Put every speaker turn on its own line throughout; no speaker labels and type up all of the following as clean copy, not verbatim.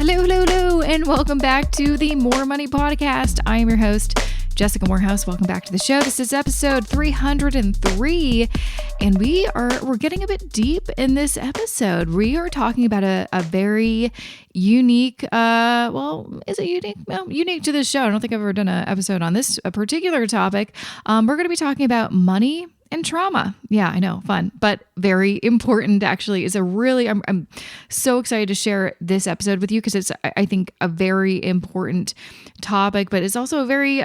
Hello, and welcome back to the More Money Podcast. I am your host, Jessica Morehouse. Welcome back to the show. This is episode 303, and we're getting a bit deep in this episode. We are talking about a very unique, is it unique? Well, unique to this show. I don't think I've ever done an episode on this particular topic. We're going to be talking about money and trauma. Yeah, I know, fun, but very important actually. I'm so excited to share this episode with you because it's, I think, a very important topic, but it's also a very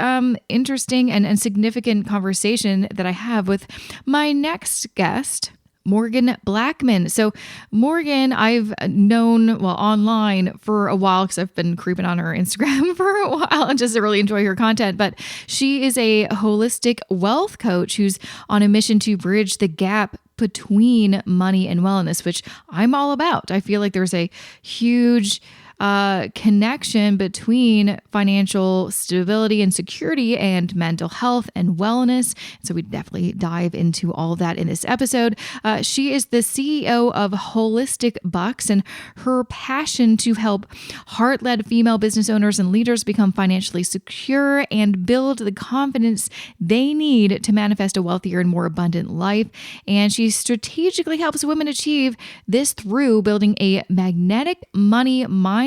interesting and significant conversation that I have with my next guest, Morgan Blackman. So Morgan, I've known online for a while because I've been creeping on her Instagram for a while and just really enjoy her content. But she is a holistic wealth coach who's on a mission to bridge the gap between money and wellness, which I'm all about. I feel like there's a huge connection between financial stability and security and mental health and wellness. So we definitely dive into all of that in this episode. She is the CEO of Holistic Bucks, and her passion to help heart-led female business owners and leaders become financially secure and build the confidence they need to manifest a wealthier and more abundant life. And she strategically helps women achieve this through building a magnetic money mindset,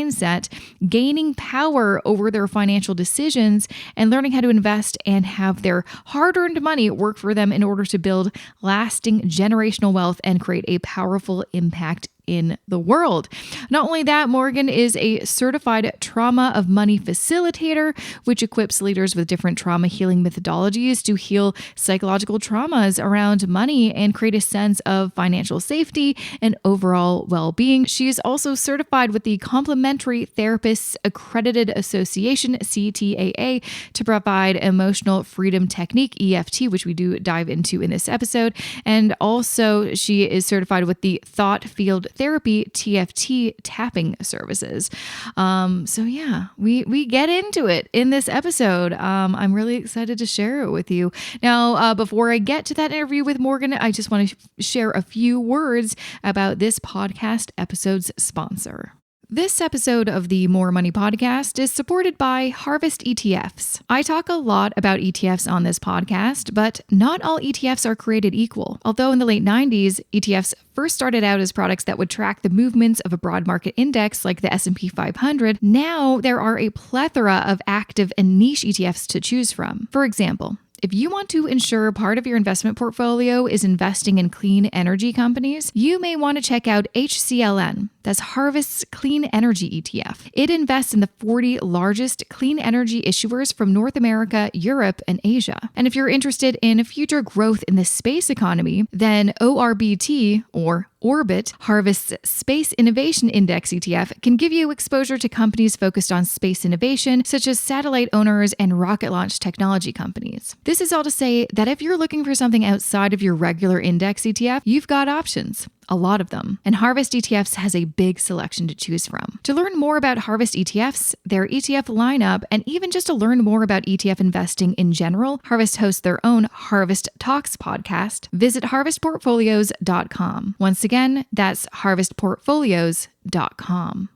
gaining power over their financial decisions, and learning how to invest and have their hard-earned money work for them in order to build lasting generational wealth and create a powerful impact in the world. Not only that, Morgan is a certified trauma of money facilitator, which equips leaders with different trauma healing methodologies to heal psychological traumas around money and create a sense of financial safety and overall well-being. She is also certified with the Complementary Therapists Accredited Association, CTAA, to provide emotional freedom technique, EFT, which we do dive into in this episode. And also she is certified with the Thought Field Therapy, TFT, tapping services. We get into it in this episode. I'm really excited to share it with you. Now, before I get to that interview with Morgan, I just want to share a few words about this podcast episode's sponsor. This episode of the More Money Podcast is supported by Harvest ETFs. I talk a lot about ETFs on this podcast, but not all ETFs are created equal. Although in the late 90s, ETFs first started out as products that would track the movements of a broad market index like the S&P 500, now there are a plethora of active and niche ETFs to choose from. For example, if you want to ensure part of your investment portfolio is investing in clean energy companies, you may want to check out HCLN. That's Harvest's Clean Energy ETF. It invests in the 40 largest clean energy issuers from North America, Europe, and Asia. And if you're interested in future growth in the space economy, then ORBT, or Orbit, Harvest's Space Innovation Index ETF, can give you exposure to companies focused on space innovation, such as satellite owners and rocket launch technology companies. This is all to say that if you're looking for something outside of your regular index ETF, you've got options. A lot of them. And Harvest ETFs has a big selection to choose from. To learn more about Harvest ETFs, their ETF lineup, and even just to learn more about ETF investing in general, Harvest hosts their own Harvest Talks podcast. Visit harvestportfolios.com. Once again, that's harvestportfolios.com.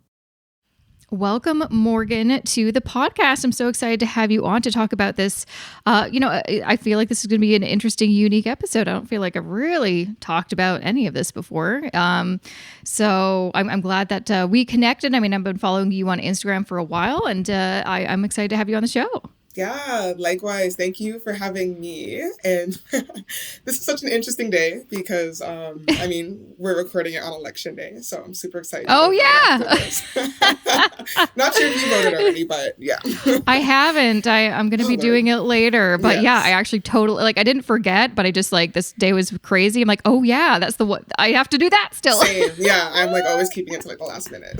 Welcome, Morgan, to the podcast. I'm so excited to have you on to talk about this. I feel like this is going to be an interesting, unique episode. I don't feel like I've really talked about any of this before. So I'm glad that we connected. I mean, I've been following you on Instagram for a while, and I'm excited to have you on the show.
Yeah, likewise. Thank you for having me. And this is such an interesting day because, we're recording it on election day. So I'm super excited.
Oh, yeah.
Not sure if you voted already, but yeah.
I haven't. I'm going to be doing it later. But yes. I actually totally, I didn't forget, but I just this day was crazy. I'm like, oh, yeah, that's the one. I have to do that still.
Same. Yeah. I'm always keeping it to the last minute.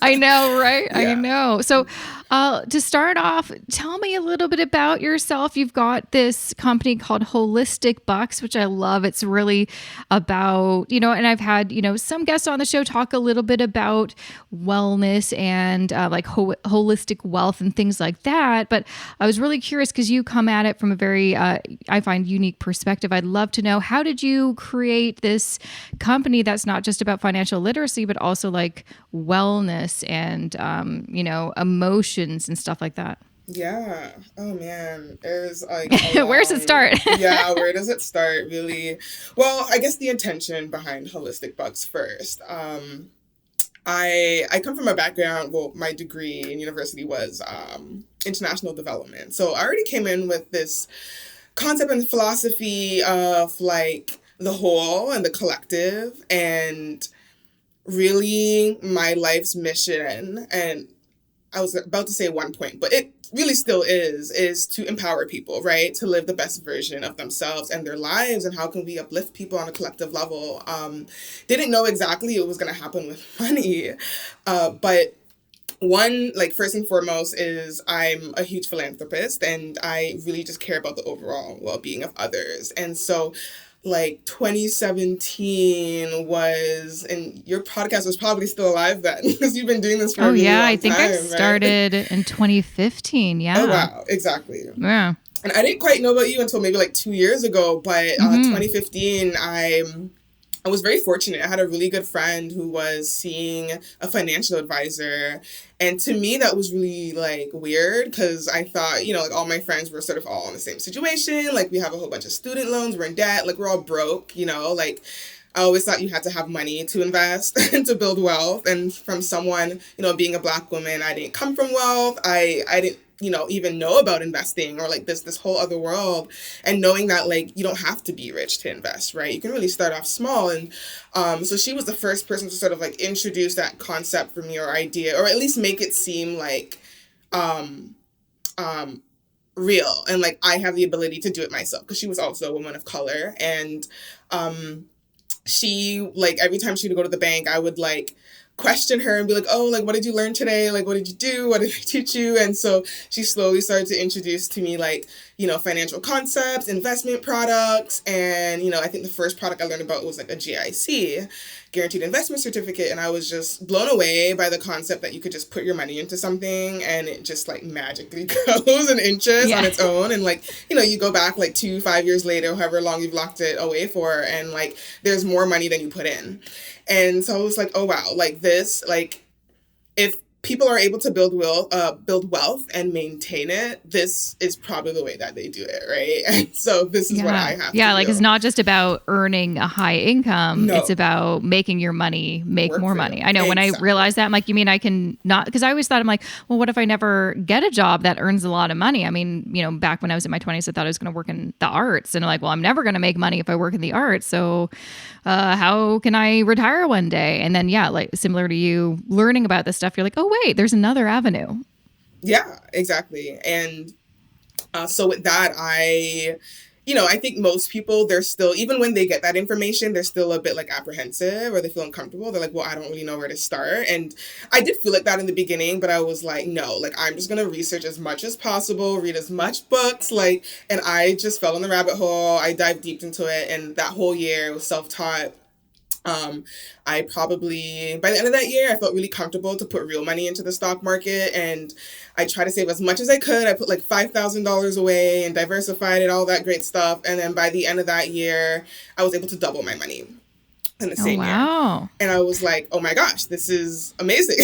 I know, right? Yeah. I know. So To start off, tell me a little bit about yourself. You've got this company called Holistic Bucks, which I love. It's really about, and I've had, some guests on the show talk a little bit about wellness and like holistic wealth and things like that. But I was really curious because you come at it from a very, I find, unique perspective. I'd love to know, how did you create this company that's not just about financial literacy, but also like wellness and, emotions and stuff like that?
Yeah. Oh man. There's like
Where's it start?
Yeah, where does it start really? Well, I guess the intention behind Holistic Bucks first. I come from a background, well, my degree in university was international development. So I already came in with this concept and philosophy of like the whole and the collective, and really my life's mission, and I was about to say one point, but it really still is to empower people, right? To live the best version of themselves and their lives, and how can we uplift people on a collective level. Didn't know exactly what was going to happen with money, but one, like first and foremost, is I'm a huge philanthropist, and I really just care about the overall well-being of others. And so like 2017 was, and your podcast was probably still alive then because you've been doing this for a really long
I think
time,
I started in 2015. Yeah.
Oh, wow. Exactly.
Yeah.
And I didn't quite know about you until maybe like 2 years ago, but 2015, I was very fortunate. I had a really good friend who was seeing a financial advisor. And to me, that was really like weird because I thought, like all my friends were sort of all in the same situation. Like we have a whole bunch of student loans, we're in debt, like we're all broke, like I always thought you had to have money to invest and to build wealth. And from someone, being a Black woman, I didn't come from wealth. I didn't, even know about investing or like this whole other world, and knowing that like you don't have to be rich to invest, right? You can really start off small. And so she was the first person to sort of like introduce that concept for me, or idea, or at least make it seem like real, and like I have the ability to do it myself, because she was also a woman of color. And she, like, every time she would go to the bank, I would like question her and be like, oh, like, what did you learn today? Like, what did you do? What did I teach you? And so she slowly started to introduce to me like, financial concepts, investment products. And, I think the first product I learned about was like a GIC, guaranteed investment certificate. And I was just blown away by the concept that you could just put your money into something and it just like magically grows an interest on its own. And like, you go back like 2-5 years later, however long you've locked it away for, and like there's more money than you put in. And so I was like, oh wow, like this, like if people are able to build wealth and maintain it, this is probably the way that they do it, right? And so this is what I have to
like
do.
It's not just about earning a high income.
No.
It's about making your money make
Work
more
for
money.
you.
I know when I
Exactly.
realized that, I'm like, you mean I can not, because I always thought, I'm like, well, what if I never get a job that earns a lot of money? I mean, back when I was in my 20s, I thought I was going to work in the arts, and like, well, I'm never going to make money if I work in the arts. So how can I retire one day? And then, like similar to you learning about this stuff, you're like, oh wait, there's another avenue.
Yeah, exactly. And so with that, I think most people, they're still, even when they get that information, they're still a bit like apprehensive, or they feel uncomfortable. They're like, well, I don't really know where to start. And I did feel like that in the beginning, but I was like, no, like I'm just going to research as much as possible, read as much books, like, and I just fell in the rabbit hole. I dived deep into it. And that whole year was self-taught. I probably, by the end of that year, I felt really comfortable to put real money into the stock market, and I tried to save as much as I could. I put like $5,000 away and diversified it, all that great stuff. And then by the end of that year, I was able to double my money in the same year. And I was like, oh my gosh, this is amazing.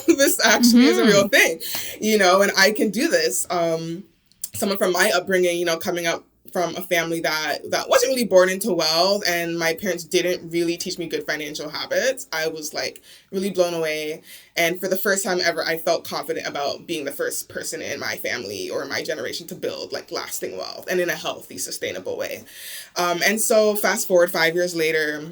This actually is a real thing, and I can do this. Someone from my upbringing, coming up from a family that wasn't really born into wealth, and my parents didn't really teach me good financial habits. I was like really blown away. And for the first time ever, I felt confident about being the first person in my family or my generation to build like lasting wealth, and in a healthy, sustainable way. And so fast forward 5 years later,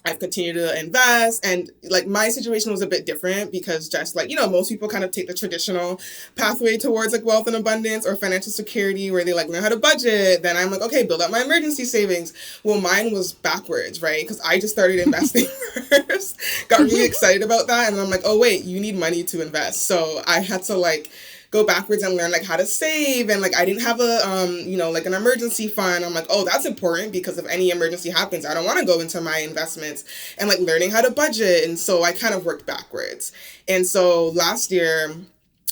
I've continued to invest, and like my situation was a bit different because just like, most people kind of take the traditional pathway towards like wealth and abundance or financial security, where they like learn how to budget. Then I'm like, okay, build up my emergency savings. Well, mine was backwards, right? Because I just started investing first, got really excited about that. And then I'm like, oh wait, you need money to invest. So I had to like go backwards and learn like how to save, and like I didn't have a like an emergency fund. I'm like, oh, that's important because if any emergency happens, I don't want to go into my investments, and like learning how to budget. And so I kind of worked backwards. And so last year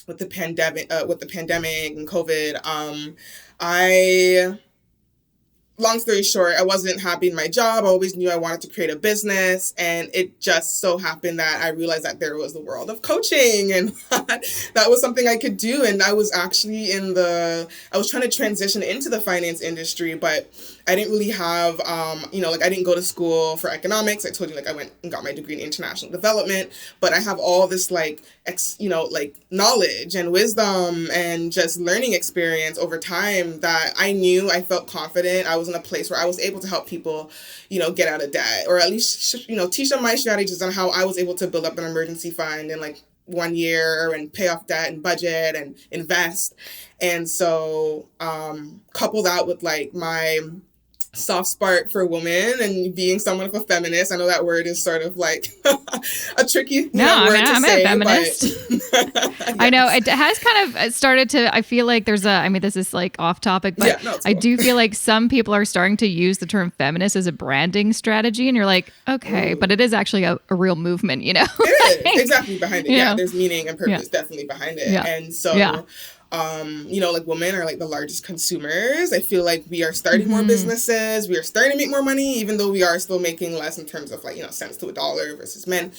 with the pandemic and COVID, I long story short, I wasn't happy in my job. I always knew I wanted to create a business. And it just so happened that I realized that there was the world of coaching, and that was something I could do. And I was actually I was trying to transition into the finance industry, but I didn't really have, like I didn't go to school for economics. I told you, like I went and got my degree in international development, but I have all this like knowledge and wisdom and just learning experience over time that I felt confident. I was in a place where I was able to help people, get out of debt, or at least, teach them my strategies on how I was able to build up an emergency fund in like 1 year and pay off debt and budget and invest. And so, couple that with like my soft spot for women and being someone of a feminist. I know that word is sort of like a tricky word to say. I'm a feminist.
Yes. I know it has kind of started to, I feel like this is like off topic, but I do feel like some people are starting to use the term feminist as a branding strategy, and you're like, okay, but it is actually a real movement,
It is exactly behind it. Yeah, there's meaning and purpose definitely behind it. And so like women are like the largest consumers. I feel like we are starting more businesses. We are starting to make more money, even though we are still making less in terms of like, cents to a dollar versus men,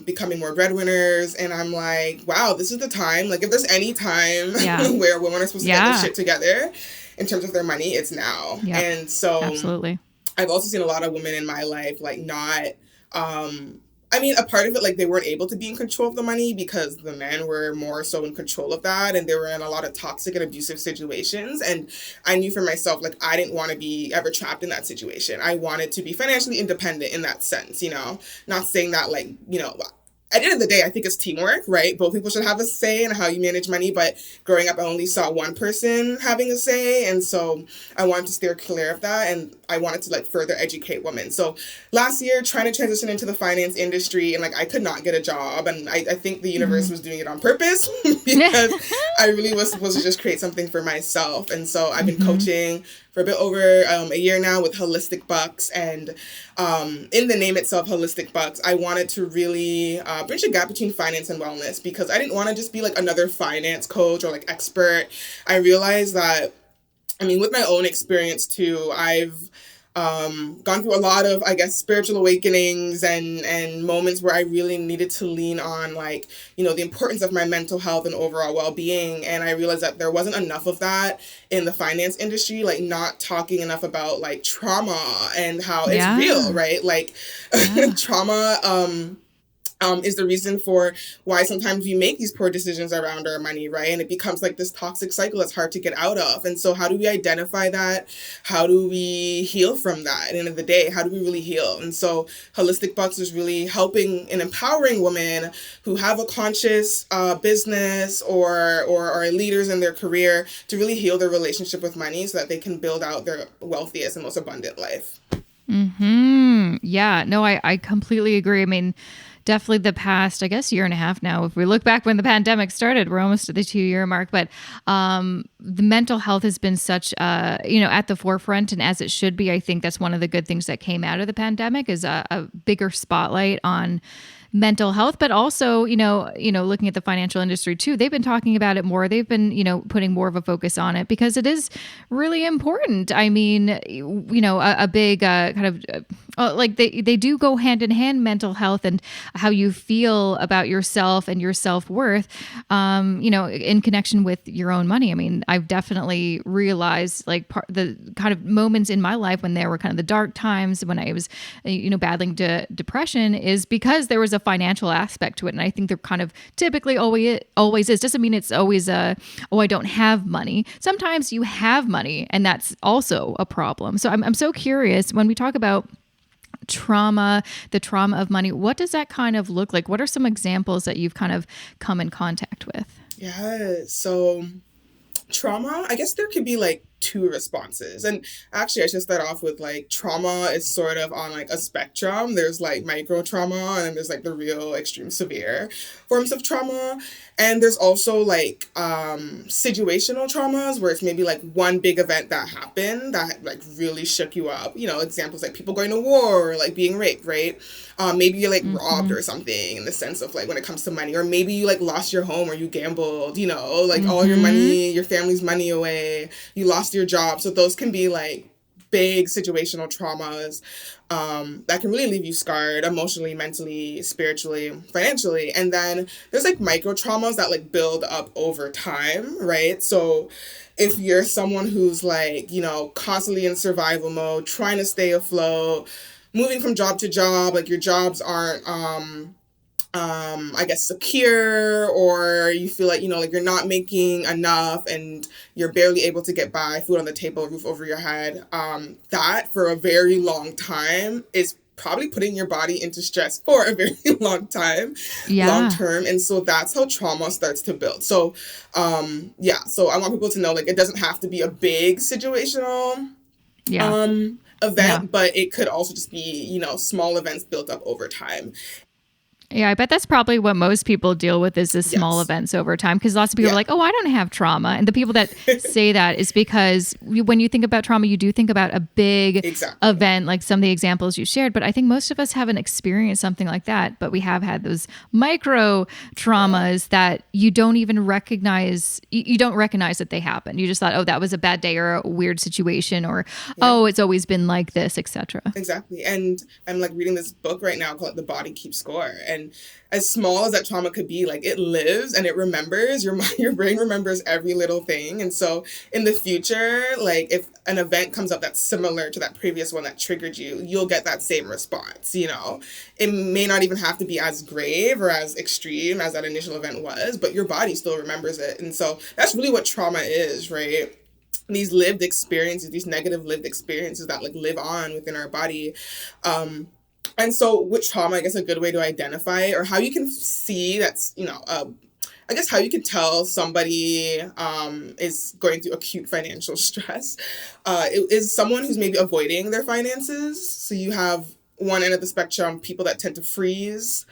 becoming more breadwinners. And I'm like, wow, this is the time. Like if there's any time where women are supposed to get their shit together in terms of their money, it's now. And so
absolutely.
I've also seen a lot of women in my life, like not, a part of it, like they weren't able to be in control of the money because the men were more so in control of that, and they were in a lot of toxic and abusive situations. And I knew for myself, like I didn't want to be ever trapped in that situation. I wanted to be financially independent in that sense, not saying that like, at the end of the day, I think it's teamwork, right? Both people should have a say in how you manage money. But growing up, I only saw one person having a say. And so I wanted to steer clear of that. And I wanted to like further educate women. So last year, trying to transition into the finance industry, and like I could not get a job. And I think the universe was doing it on purpose because I really was supposed to just create something for myself. And so I've been coaching for a bit over a year now with Holistic Bucks. And in the name itself, Holistic Bucks, I wanted to really bridge the gap between finance and wellness, because I didn't want to just be like another finance coach or like expert. I realized that, with my own experience too, I've gone through a lot of, I guess, spiritual awakenings and moments where I really needed to lean on like, the importance of my mental health and overall well-being. And I realized that there wasn't enough of that in the finance industry, like not talking enough about like trauma and how it's real, right? Like trauma, is the reason for why sometimes we make these poor decisions around our money, right? And it becomes like this toxic cycle that's hard to get out of. And so how do we identify that? How do we heal from that? At the end of the day, how do we really heal? And so Holistic Bucks is really helping and empowering women who have a conscious business or are leaders in their career to really heal their relationship with money so that they can build out their wealthiest and most abundant life.
Yeah, no, I completely agree. Definitely the past, I guess, year and a half now. If we look back when the pandemic started, we're almost at the 2-year mark. But the mental health has been such, at the forefront, and as it should be. I think that's one of the good things that came out of the pandemic is a bigger spotlight on mental health, but also, looking at the financial industry too, they've been talking about it more. They've been, putting more of a focus on it because it is really important. A big kind of like they do go hand in hand, mental health and how you feel about yourself and your self-worth, in connection with your own money. I've definitely realized like the kind of moments in my life when there were kind of the dark times when I was, battling depression is because there was a financial aspect to it. And I think there kind of typically always is. Doesn't mean it's always I don't have money. Sometimes you have money and that's also a problem. So I'm so curious when we talk about trauma, the trauma of money, what does that kind of look like? What are some examples that you've kind of come in contact with?
Yeah. So trauma, I guess there could be like two responses. And actually, I should start off with like trauma is sort of on like a spectrum. There's like micro trauma, and then there's like the real extreme severe forms of trauma. And there's also like situational traumas where it's maybe like one big event that happened that like really shook you up. You know, examples like people going to war or like being raped, right? Maybe you're like robbed or something in the sense of like when it comes to money, or maybe you like lost your home or you gambled, you know, like all your money, your family's money away, you lost your job. So those can be like big situational traumas that can really leave you scarred emotionally, mentally, spiritually, financially. And then there's like micro traumas that like build up over time, right? So if you're someone who's like, you know, constantly in survival mode, trying to stay afloat, moving from job to job, like your jobs aren't I guess secure, or you feel like, you know, like you're not making enough and you're barely able to get by, food on the table, roof over your head, that for a very long time is probably putting your body into stress for a very long time, long term. And so that's how trauma starts to build. So so I want people to know, like, it doesn't have to be a big situational event, but it could also just be, you know, small events built up over time.
Yeah, I bet that's probably what most people deal with is the small events over time, because lots of people are like, oh, I don't have trauma. And the people that say that is because when you think about trauma, you do think about a big event, like some of the examples you shared. But I think most of us haven't experienced something like that. But we have had those micro traumas that you don't even recognize. You don't recognize that they happen. You just thought, oh, that was a bad day or a weird situation, or, oh, it's always been like this, etc.
Exactly. And I'm like reading this book right now called The Body Keeps Score. And as small as that trauma could be, like it lives and it remembers, your brain remembers every little thing. And so in the future, like if an event comes up that's similar to that previous one that triggered you, you'll get that same response, you know. It may not even have to be as grave or as extreme as that initial event was, but your body still remembers it. And so that's really what trauma is, right? These lived experiences, these negative lived experiences that like live on within our body. And so with trauma, I guess a good way to identify it, or how you can see that's, you know, I guess how you can tell somebody is going through acute financial stress is someone who's maybe avoiding their finances. So you have one end of the spectrum, people that tend to freeze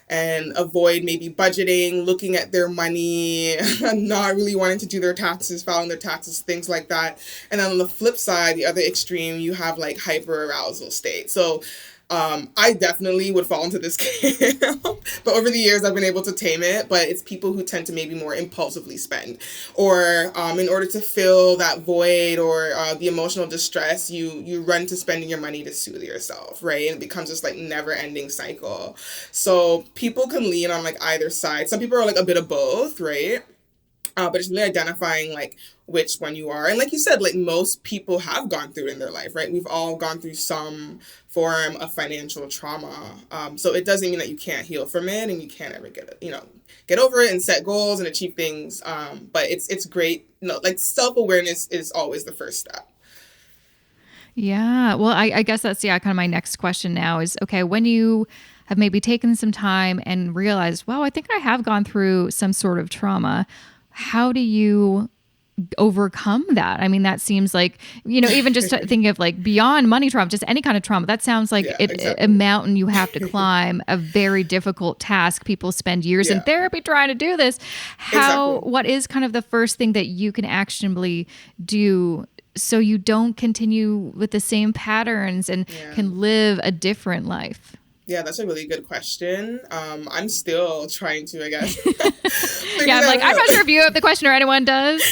and avoid maybe budgeting, looking at their money, not really wanting to do their taxes, filing their taxes, things like that. And then on the flip side, the other extreme, you have like hyper-arousal state. So I definitely would fall into this camp, but over the years I've been able to tame it. But it's people who tend to maybe more impulsively spend, or in order to fill that void or the emotional distress, you run to spending your money to soothe yourself, right? And it becomes this like never-ending cycle. So people can lean on like either side. Some people are like a bit of both, right? But it's really identifying like which one you are. And like you said, like most people have gone through it in their life, right? We've all gone through some form of financial trauma. So it doesn't mean that you can't heal from it and you can't ever get over it and set goals and achieve things. But it's great. You know, like self-awareness is always the first step.
Yeah. Well, I guess that's, kind of my next question now is, okay, when you have maybe taken some time and realized, wow, I think I have gone through some sort of trauma, how do you overcome that? I mean, that seems like, even just thinking of like beyond money trauma, just any kind of trauma, that sounds like a mountain you have to climb, a very difficult task. People spend years in therapy trying to do this. What is kind of the first thing that you can actionably do so you don't continue with the same patterns and can live a different life?
Yeah, that's a really good question. I'm still trying to, I guess.
I'm not sure if you have the question or anyone does.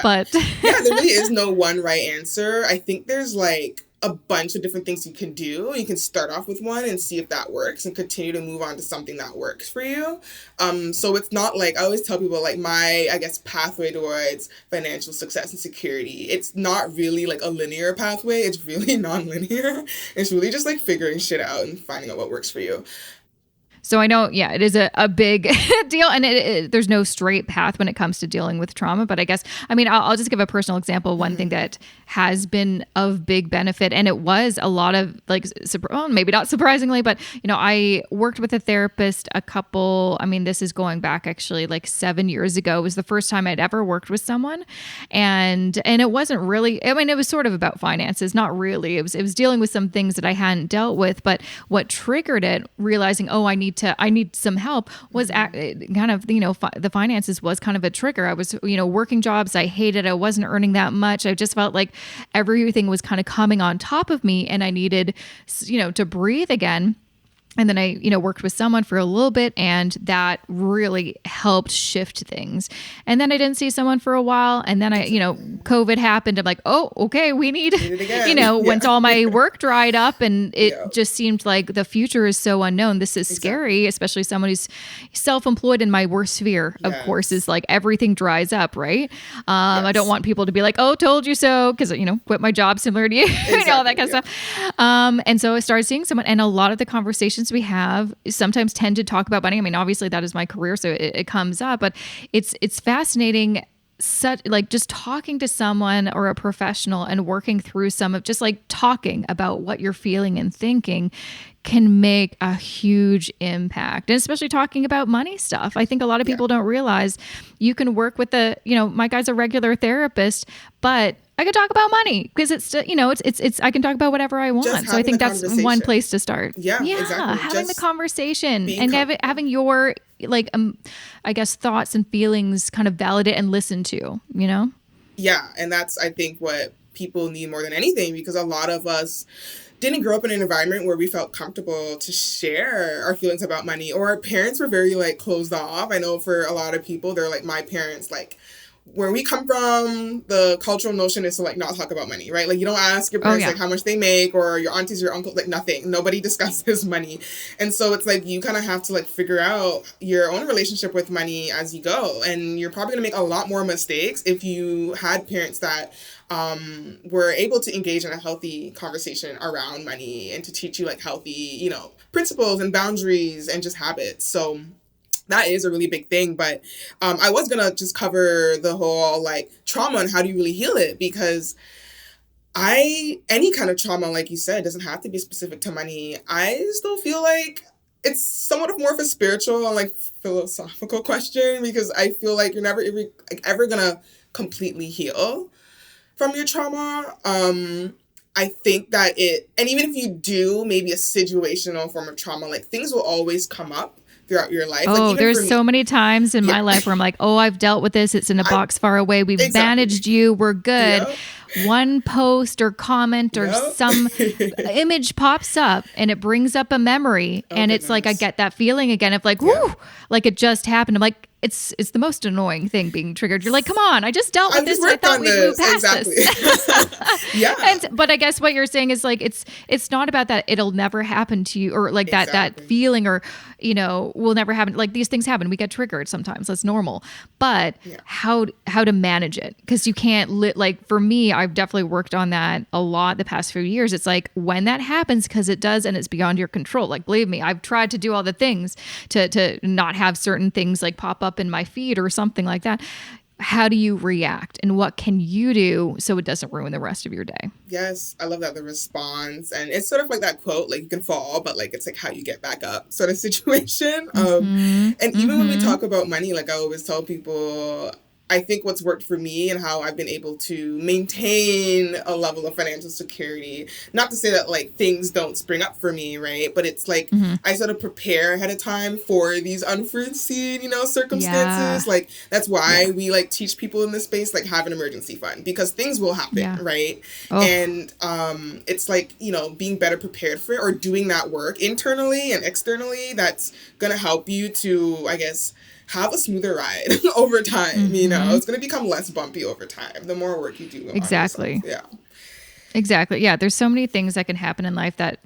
But
there really is no one right answer. I think there's like a bunch of different things you can do. You can start off with one and see if that works and continue to move on to something that works for you. So it's not like, I always tell people like my, I guess, pathway towards financial success and security. It's not really like a linear pathway. It's really non-linear. It's really just like figuring shit out and finding out what works for you.
So I know, yeah, it is a big deal, and there's no straight path when it comes to dealing with trauma. But I guess, I mean, I'll just give a personal example. One thing that has been of big benefit, and it was a lot of like, well, maybe not surprisingly, but I worked with a therapist this is going back actually like 7 years ago. It was the first time I'd ever worked with someone, and it wasn't really. I mean, it was sort of about finances, not really. It was dealing with some things that I hadn't dealt with, but what triggered it, realizing, oh, I need some help, was kind of, the finances was kind of a trigger. I was, working jobs I hated. I wasn't earning that much. I just felt like everything was kind of coming on top of me, and I needed, to breathe again. And then I, worked with someone for a little bit, and that really helped shift things. And then I didn't see someone for a while. And then COVID happened. I'm like, oh, okay, we need it again. Once all my work dried up, and it just seemed like the future is so unknown. This is scary, especially someone who's self-employed. In my worst fear, of course, is like everything dries up, right? I don't want people to be like, oh, told you so, because, quit my job similar to you, all that kind of stuff. And so I started seeing someone, and a lot of the conversations we have sometimes tend to talk about money. I mean, obviously that is my career, so it comes up, but it's fascinating. Just talking to someone or a professional and working through some of just like talking about what you're feeling and thinking can make a huge impact. And especially talking about money stuff. I think a lot of people don't realize you can work with my guy's a regular therapist, but I could talk about money because it's I can talk about whatever I want. So I think that's one place to start.
Yeah, exactly.
Having the conversation and having your I guess thoughts and feelings kind of validate and listen to,
Yeah, and that's, I think, what people need more than anything, because a lot of us didn't grow up in an environment where we felt comfortable to share our feelings about money, or our parents were very like closed off. I know for a lot of people, they're like, my parents, like, where we come from, the cultural notion is to like not talk about money, right? Like you don't ask your parents like how much they make, or your aunties, your uncle, like nothing. Nobody discusses money. And so it's like you kind of have to like figure out your own relationship with money as you go. And you're probably gonna make a lot more mistakes if you had parents that were able to engage in a healthy conversation around money and to teach you like healthy, principles and boundaries and just habits. So that is a really big thing. But I was going to just cover the whole like trauma and how do you really heal it, because any kind of trauma, like you said, doesn't have to be specific to money. I still feel like it's somewhat of more of a spiritual and like philosophical question, because I feel like you're never ever going to completely heal from your trauma. I think that and even if you do maybe a situational form of trauma, like things will always come up throughout your life.
Oh, like there's so many times in my life where I'm like, oh, I've dealt with this. It's in a box far away. We've managed you. We're good. One post or comment or some image pops up and it brings up a memory. And it's like, I get that feeling again of like, whoo, like it just happened. I'm like, it's the most annoying thing being triggered. You're like, come on, I just dealt with this. I thought we moved past this. But I guess what you're saying is like, it's not about that. It'll never happen to you, or like that feeling, or, will never happen. Like these things happen. We get triggered sometimes. That's normal. But how to manage it? Because you can't like for me, I've definitely worked on that a lot the past few years. It's like when that happens, because it does, and it's beyond your control. Like, believe me, I've tried to do all the things to not have certain things like pop up in my feed or something like that. How do you react, and what can you do so it doesn't ruin the rest of your day?
Yes, I love that, the response. And it's sort of like that quote, like you can fall, but like it's like how you get back up sort of situation. And even when we talk about money, like I always tell people, I think what's worked for me and how I've been able to maintain a level of financial security, not to say that like things don't spring up for me, right? But it's like I sort of prepare ahead of time for these unforeseen, circumstances. Like that's why we like teach people in this space, like have an emergency fund, because things will happen, right? And it's like, being better prepared for it, or doing that work internally and externally that's going to help you to, I guess, have a smoother ride over time. It's going to become less bumpy over time the more work you do.
Exactly. Exactly. Yeah. There's so many things that can happen in life that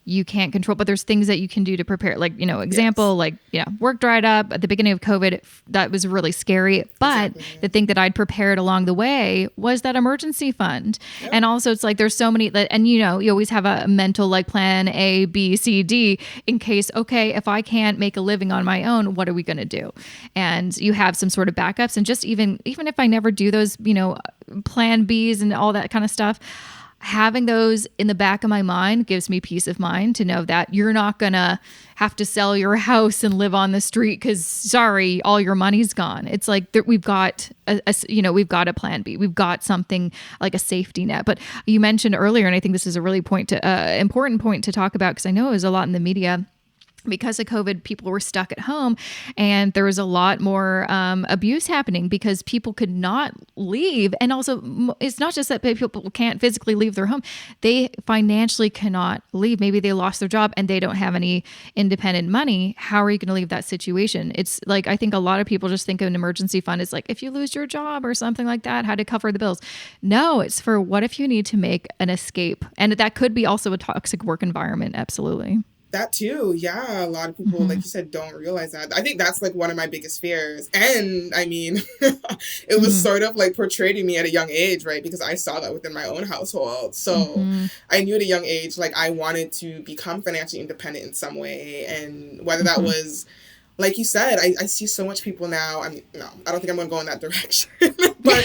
you can't control, but there's things that you can do to prepare. Like, example, like, work dried up at the beginning of COVID. That was really scary. But the thing that I'd prepared along the way was that emergency fund. Yep. And also it's like, there's so many and you always have a mental like plan A, B, C, D in case, okay, if I can't make a living on my own, what are we going to do? And you have some sort of backups. And just even if I never do those, plan Bs and all that kind of stuff, having those in the back of my mind gives me peace of mind to know that you're not going to have to sell your house and live on the street because, sorry, all your money's gone. It's like we've got we've got a plan B. We've got something like a safety net. But you mentioned earlier, and I think this is a really important point to talk about, because I know it was a lot in the media. Because of COVID, people were stuck at home, and there was a lot more abuse happening because people could not leave. And also, it's not just that people can't physically leave their home. They financially cannot leave. Maybe they lost their job and they don't have any independent money. How are you going to leave that situation? It's like, I think a lot of people just think of an emergency fund as like, if you lose your job or something like that, how to cover the bills. No, it's for what if you need to make an escape. And that could be also a toxic work environment. Absolutely.
That too. Yeah. A lot of people, like you said, don't realize that. I think that's like one of my biggest fears. And I mean, it was sort of like portrayed to me at a young age, right? Because I saw that within my own household. So I knew at a young age, like I wanted to become financially independent in some way. And whether that was, like you said, I see so much people now. I mean, no, I don't think I'm going to go in that direction. But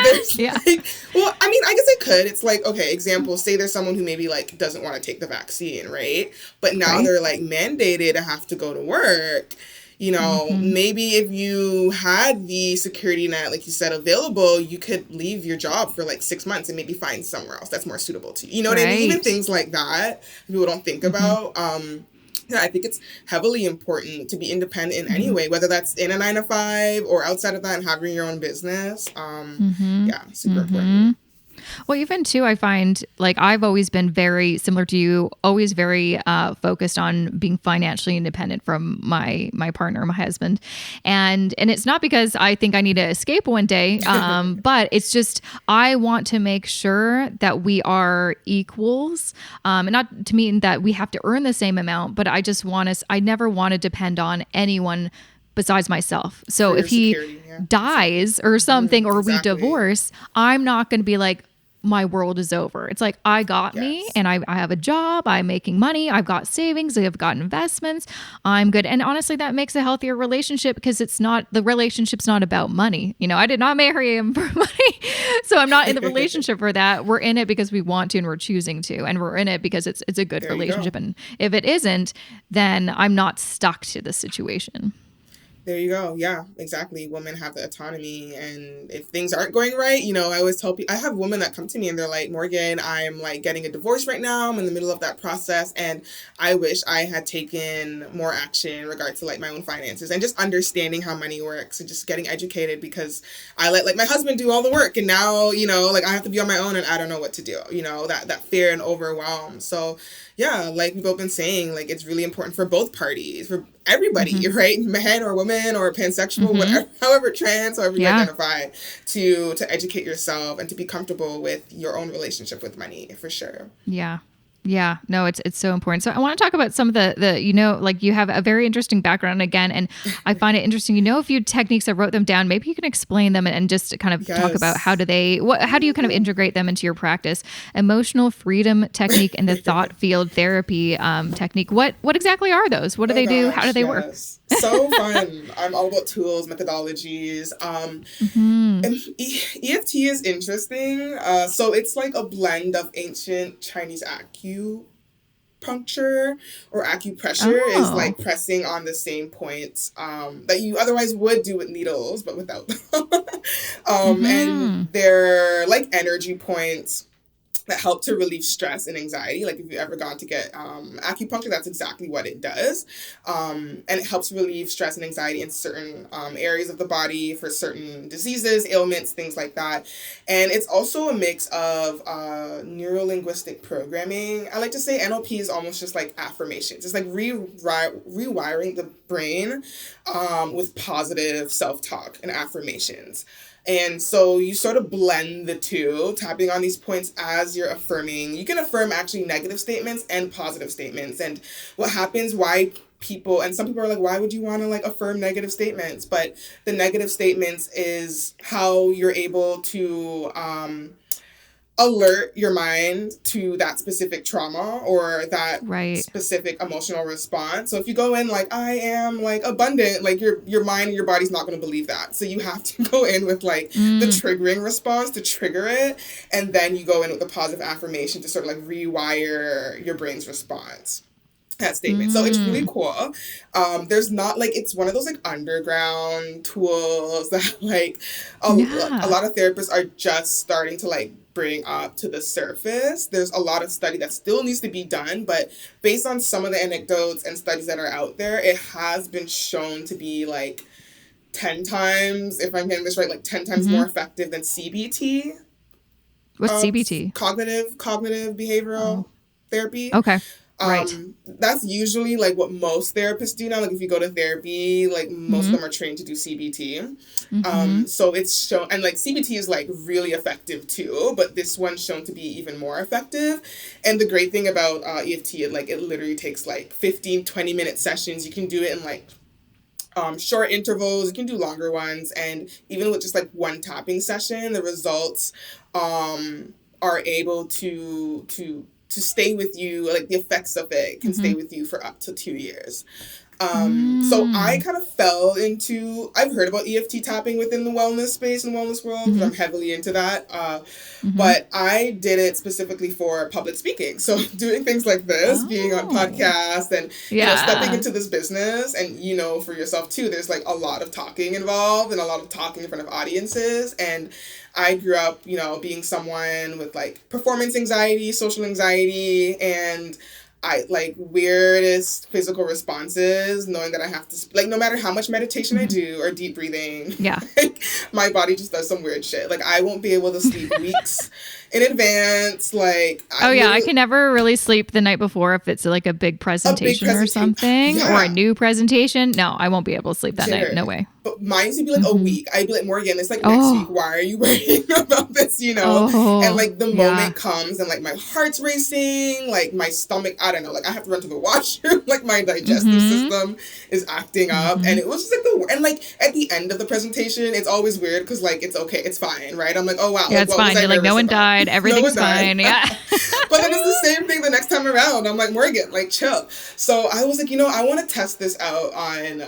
there's like, well, I mean, I guess I could. It's like, okay, example, say there's someone who maybe like doesn't want to take the vaccine, right? But now they're like mandated to have to go to work. Maybe if you had the security net, like you said, available, you could leave your job for like 6 months and maybe find somewhere else that's more suitable to you. You know what I mean? Even things like that people don't think about. Yeah, I think it's heavily important to be independent in any way, whether that's in a 9-to-5 or outside of that and having your own business. Yeah, super important.
Well, even too, I find like I've always been very similar to you, always very focused on being financially independent from my partner, my husband. And it's not because I think I need to escape one day, but it's just I want to make sure that we are equals. And not to mean that we have to earn the same amount, but I just want us, I never want to depend on anyone besides myself. So if he dies or something, or we divorce, I'm not going to be like, my world is over. It's like, I got me, and I have a job, I'm making money, I've got savings, I've got investments, I'm good. And honestly, that makes a healthier relationship because the relationship's not about money. I did not marry him for money. So I'm not in the relationship for that. We're in it because we want to and we're choosing to. And we're in it because it's a good relationship. And if it isn't, then I'm not stuck to the situation.
There you go. Yeah, exactly. Women have the autonomy. And if things aren't going right, I always tell people, I have women that come to me and they're like, Morgan, I'm like getting a divorce right now. I'm in the middle of that process. And I wish I had taken more action in regard to like my own finances and just understanding how money works and just getting educated, because I let like my husband do all the work. And now, like I have to be on my own and I don't know what to do, that fear and overwhelm. So yeah, like we've both been saying, like it's really important for both parties, for everybody, right? Men or women or pansexual, whatever, however trans, however you identify, to educate yourself and to be comfortable with your own relationship with money, for sure.
Yeah. Yeah, no, it's so important. So I want to talk about some of the like you have a very interesting background again, and I find it interesting. A few techniques. I wrote them down. Maybe you can explain them and just kind of talk about how do you kind of integrate them into your practice? Emotional freedom technique and the thought field therapy technique. What exactly are those? What do they do? How do they work?
So fun. I'm all about tools, methodologies. And EFT is interesting. So it's like a blend of ancient Chinese acupuncture or acupressure is like pressing on the same points that you otherwise would do with needles, but without them. And they're like energy points that help to relieve stress and anxiety. Like if you've ever gone to get acupuncture, that's exactly what it does. And it helps relieve stress and anxiety in certain areas of the body for certain diseases, ailments, things like that. And it's also a mix of neuro-linguistic programming. I like to say NLP is almost just like affirmations. It's like rewiring the brain with positive self-talk and affirmations. And so you sort of blend the two, tapping on these points as you're affirming. You can affirm actually negative statements and positive statements. And what happens, why people, and some people are like, why would you want to like affirm negative statements? But the negative statements is how you're able to alert your mind to that specific trauma or that specific emotional response. So if you go in like, I am like abundant, like your mind and your body's not going to believe that. So you have to go in with like the triggering response to trigger it. And then you go in with the positive affirmation to sort of like rewire your brain's response. That statement. So it's really cool. There's not like, it's one of those like underground tools that like a lot of therapists are just starting to like bring up to the surface. There's a lot of study that still needs to be done, but based on some of the anecdotes and studies that are out there, it has been shown to be like 10 times, if I'm getting this right, like 10 times more effective than CBT.
What's CBT?
Cognitive behavioral therapy.
Okay. Right.
That's usually like what most therapists do now. Like if you go to therapy, like most of them are trained to do CBT. So it's shown, and like CBT is like really effective too, but this one's shown to be even more effective. And the great thing about EFT, it literally takes like 15-20 minute sessions. You can do it in like short intervals. You can do longer ones, and even with just like one tapping session, the results are able to stay with you, like the effects of it can stay with you for up to 2 years. So I kind of fell into, I've heard about EFT tapping within the wellness space and wellness world because I'm heavily into that. But I did it specifically for public speaking. So doing things like this, being on podcasts and you know, stepping into this business, and you know, for yourself too, there's like a lot of talking involved and a lot of talking in front of audiences. And I grew up, you know, being someone with like performance anxiety, social anxiety, and I like weirdest physical responses, knowing that I have to, like, no matter how much meditation I do or deep breathing, like, my body just does some weird shit. Like, I won't be able to sleep weeks in advance. Like,
I can never really sleep the night before if it's like a big presentation or something or a new presentation. No, I won't be able to sleep that night. No way.
But mine's would be like a week. I'd be like, Morgan, it's like next week. Why are you worrying about this? You know? And like the moment comes and like my heart's racing, like my stomach, I don't know, like I have to run to the washroom, like my digestive system is acting up. And it was just like and like at the end of the presentation, it's always weird because like it's okay, it's fine, right? I'm like, oh wow.
Yeah,
like,
it's fine. You're like, no one died. Everything's fine. Yeah.
But then it's the same thing the next time around. I'm like, Morgan, like chill. So I was like, you know, I want to test this out on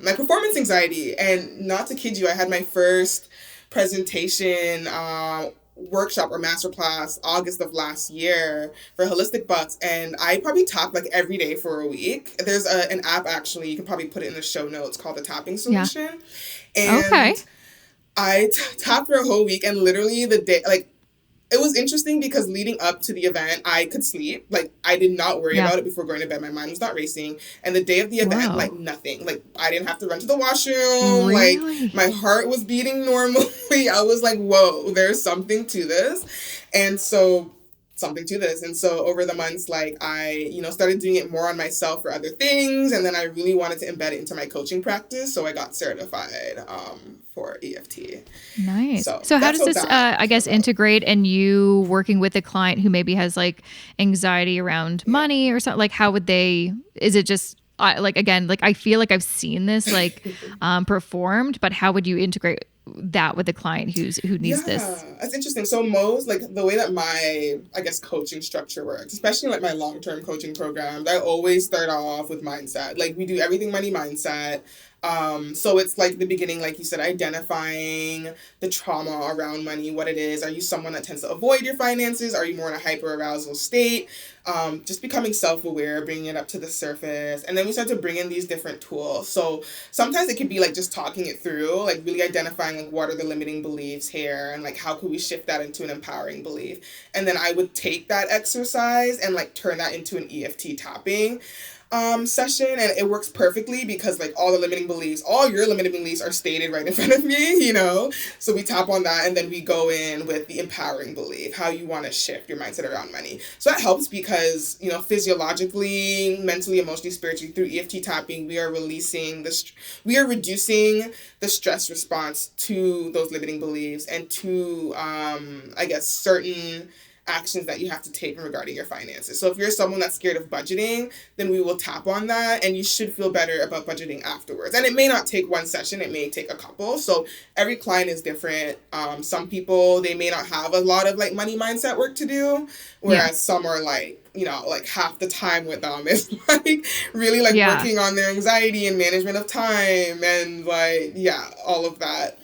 my performance anxiety. And not to kid you, I had my first presentation workshop or masterclass August of last year for Holistic Bucks, and I probably tapped like every day for a week. There's an app, actually, you can probably put it in the show notes, called the Tapping Solution. And I tapped for a whole week, and literally the day, like, it was interesting because leading up to the event, I could sleep. Like, I did not worry about it before going to bed. My mind was not racing. And the day of the event, like, nothing. Like, I didn't have to run to the washroom.
Really?
Like, my heart was beating normally. I was like, whoa, there's something to this. And so over the months, like, I, you know, started doing it more on myself for other things. And then I really wanted to embed it into my coaching practice. So I got certified for EFT.
Nice. So how does this, I guess, integrate in you working with a client who maybe has like anxiety around money or something? Like, how would they, is it just like, again, like, I feel like I've seen this like performed, but how would you integrate that with a client who needs this?
That's interesting. So most, like, the way that my, I guess, coaching structure works, especially like my long-term coaching programs, I always start off with mindset. Like, we do everything money mindset. So it's like the beginning, like you said, identifying the trauma around money, what it is. Are you someone that tends to avoid your finances? Are you more in a hyper-arousal state? Just becoming self-aware, bringing it up to the surface. And then we start to bring in these different tools. So sometimes it could be like just talking it through, like really identifying like what are the limiting beliefs here and like how could we shift that into an empowering belief. And then I would take that exercise and like turn that into an EFT tapping. session, and it works perfectly because like all your limiting beliefs are stated right in front of me, so we tap on that, and then we go in with the empowering belief, how you want to shift your mindset around money. So that helps because physiologically, mentally, emotionally, spiritually, through EFT tapping, we are reducing the stress response to those limiting beliefs and to I guess certain actions that you have to take regarding your finances. So if you're someone that's scared of budgeting, then we will tap on that, and you should feel better about budgeting afterwards. And it may not take one session, it may take a couple. So every client is different. Some people, they may not have a lot of like money mindset work to do, whereas some are like, like half the time with them is like really like working on their anxiety and management of time and like, all of that.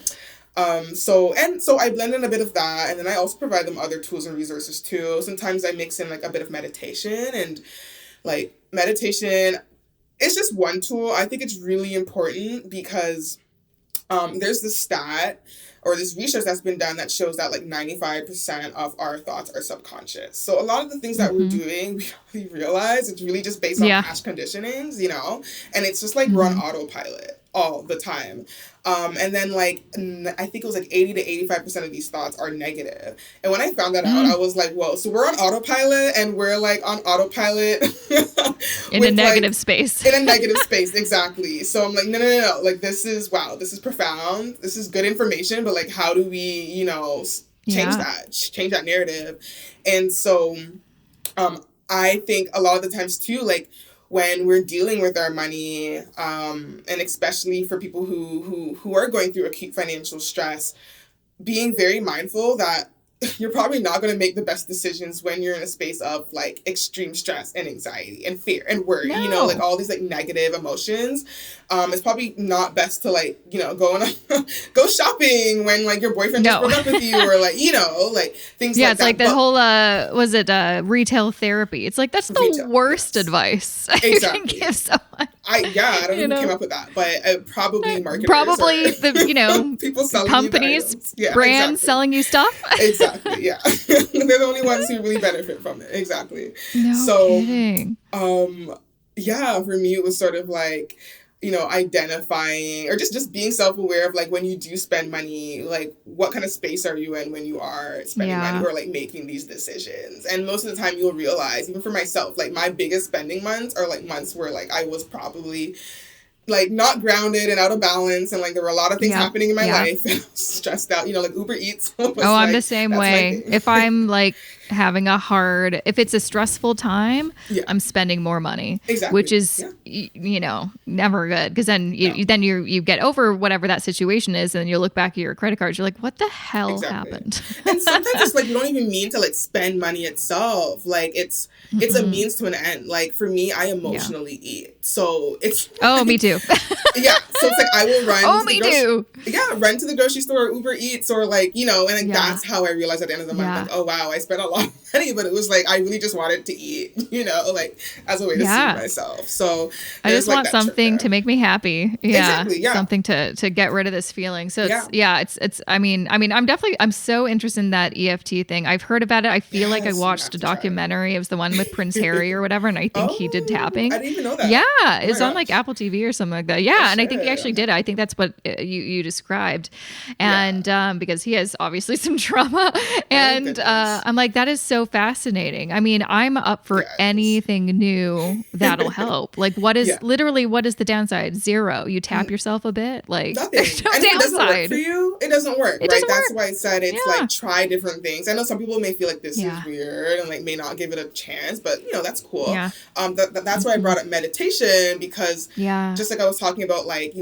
So I blend in a bit of that, and then I also provide them other tools and resources too. Sometimes I mix in like a bit of meditation, and like meditation is just one tool. I think it's really important because there's this stat or this research that's been done that shows that like 95% of our thoughts are subconscious. So a lot of the things that we're doing, we don't really realize it's really just based on past conditionings, and it's just like we're on autopilot all the time. And then like, I think it was like 80 to 85% of these thoughts are negative. And when I found that out, I was like, whoa, so we're on autopilot, and we're like on autopilot
in a negative space.
In a negative space, exactly. So I'm like, no. Like, this is profound. This is good information, but like, how do we, change that narrative? And so, I think a lot of the times too, like, when we're dealing with our money, and especially for people who are going through acute financial stress, being very mindful that you're probably not going to make the best decisions when you're in a space of like extreme stress and anxiety and fear and worry, like all these like negative emotions. It's probably not best to like, go shopping when like your boyfriend just broke up with you, or like, like things like that.
Yeah, it's like the whole, retail therapy. It's like, that's the worst advice you can give someone.
I don't know who came up with that, but probably marketers.
Probably the,
people selling
companies, brands selling you stuff.
Exactly, yeah. They're the only ones who really benefit from it. Exactly.
No kidding.
For me, it was sort of like, identifying or just being self-aware of like when you do spend money, like what kind of space are you in when you are spending money or like making these decisions. And most of the time you'll realize, even for myself, like my biggest spending months are like months where like I was probably like not grounded and out of balance, and like there were a lot of things happening in my life, and I was stressed out, like Uber Eats was
I'm
like,
the same way. If I'm like having if it's a stressful time, I'm spending more money, which is never good, because then you get over whatever that situation is, and you look back at your credit cards, you're like, what the hell happened?
And sometimes it's like you don't even mean to like spend money itself, like it's a means to an end. Like for me, I emotionally eat, so it's
me too.
So it's like I will run run to the grocery store or Uber Eats, or like, and like that's how I realized at the end of the month, like, oh wow, I spent a lot of money, but it was like I really just wanted to eat, like as a way to soothe myself. So
I just want something to make me happy.
Exactly,
something to get rid of this feeling. So it's I'm so interested in that EFT thing. I've heard about it. I feel like I watched a documentary. It was the one with Prince Harry or whatever, and I think he did tapping.
I didn't even know that.
Yeah, it's on like Apple TV or something like that. And I think he actually did it. I think that's what you described. And because he has obviously some trauma. And I'm like, that is so fascinating. I mean, I'm up for anything new that'll help. Like, what is the downside? Zero. You tap yourself a bit. Like,
nothing.
There's no
and
downside.
If it doesn't work for you, it doesn't work.
It doesn't
That's
work.
why I said it's like try different things. I know some people may feel like this is weird and like may not give it a chance, but that's cool. That's why I brought up meditation, because just like I was talking about, like,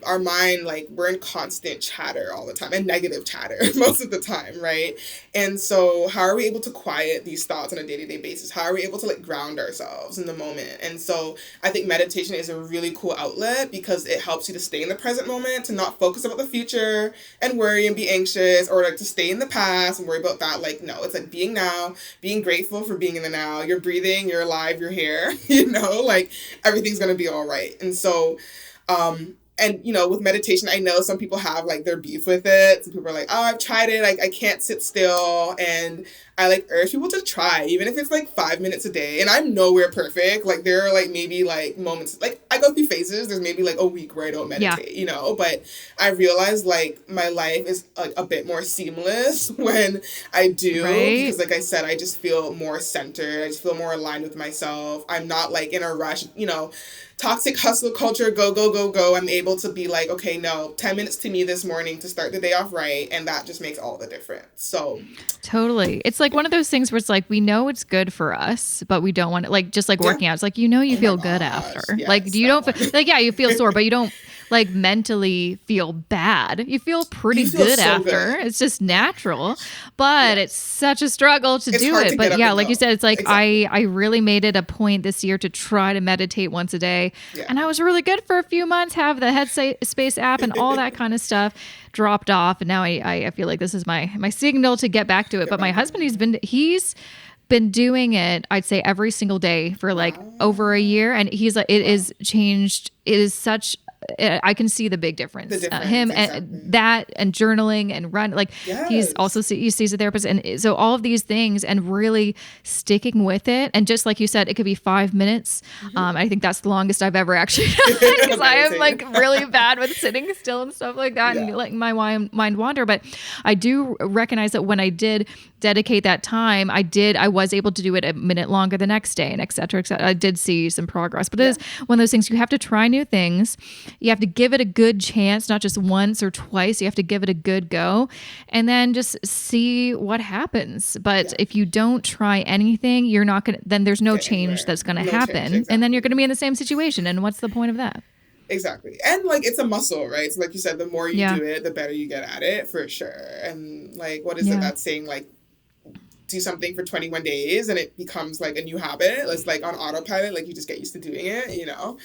our mind, like we're in constant chatter all the time, and negative chatter most of the time, right? And so how are we able to quiet these thoughts on a day-to-day basis? How are we able to like ground ourselves in the moment? And so I think meditation is a really cool outlet, because it helps you to stay in the present moment, to not focus about the future and worry and be anxious, or like to stay in the past and worry about that. Like, no, it's like being now, being grateful for being in the now. You're breathing, you're alive, you're here, like everything's going to be all right. And so, and, with meditation, I know some people have like their beef with it. Some people are like, oh, I've tried it. I can't sit still. And I like urge people to try, even if it's like 5 minutes a day. And I'm nowhere perfect. Like there are like maybe like moments, like I go through phases. There's maybe like a week where I don't meditate, you know, but I realize like my life is like a bit more seamless when I do, because like I said, I just feel more centered. I just feel more aligned with myself. I'm not like in a rush, you know, toxic hustle culture, go, go, go, go. I'm able to be like, okay, no, 10 minutes to me this morning to start the day off right. And that just makes all the difference. So
totally. It's like one of those things where it's like, we know it's good for us, but we don't want it. Like, just like working out. It's like, you know, you feel good after.
Yes,
like, you don't feel like, yeah, you feel sore, but you don't like mentally feel bad. You feel pretty good so after. Good. It's just natural, but it's such a struggle to do it. But yeah, like you said, it's like, exactly. I really made it a point this year to try to meditate once a day. Yeah. And I was really good for a few months, have the Headspace app and all that kind of stuff, dropped off. And now I feel like this is my signal to get back to it. But my husband, he's been doing it, I'd say every single day for like over a year. And he's like, it is changed. It is such, I can see the big difference. Him exactly. and that and journaling and run, like he's also he sees a therapist, and so all of these things and really sticking with it. And just like you said, it could be 5 minutes. I think that's the longest I've ever actually done, because I am like really bad with sitting still and stuff like that and letting my mind wander. But I do recognize that when I did dedicate that time, I was able to do it a minute longer the next day, and et cetera, et cetera. I did see some progress, but it is one of those things. You have to try new things. You have to give it a good chance, not just once or twice. You have to give it a good go and then just see what happens. But if you don't try anything, you're not going to, then there's no change that's going to happen. Exactly. And then you're going to be in the same situation. And what's the point of that?
Exactly. And like, it's a muscle, right? So like you said, the more you do it, the better you get at it, for sure. And like, what is it that's saying, like, do something for 21 days and it becomes like a new habit. It's like on autopilot, like you just get used to doing it, you know.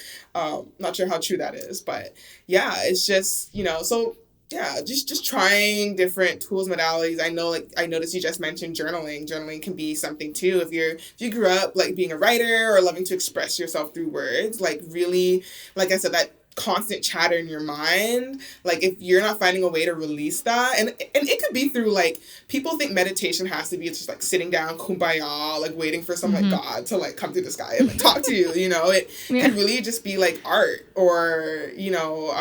Not sure how true that is, but yeah, it's just, you know, so yeah, just trying different tools, modalities. I know, like I noticed you just mentioned journaling. Journaling can be something too. If you grew up like being a writer or loving to express yourself through words, like really, like I said, that constant chatter in your mind, like if you're not finding a way to release that, and it could be through, like, people think meditation has to be just like sitting down kumbaya, like waiting for some like God to like come through the sky and like talk to you, you know. It could really just be like art, or you know,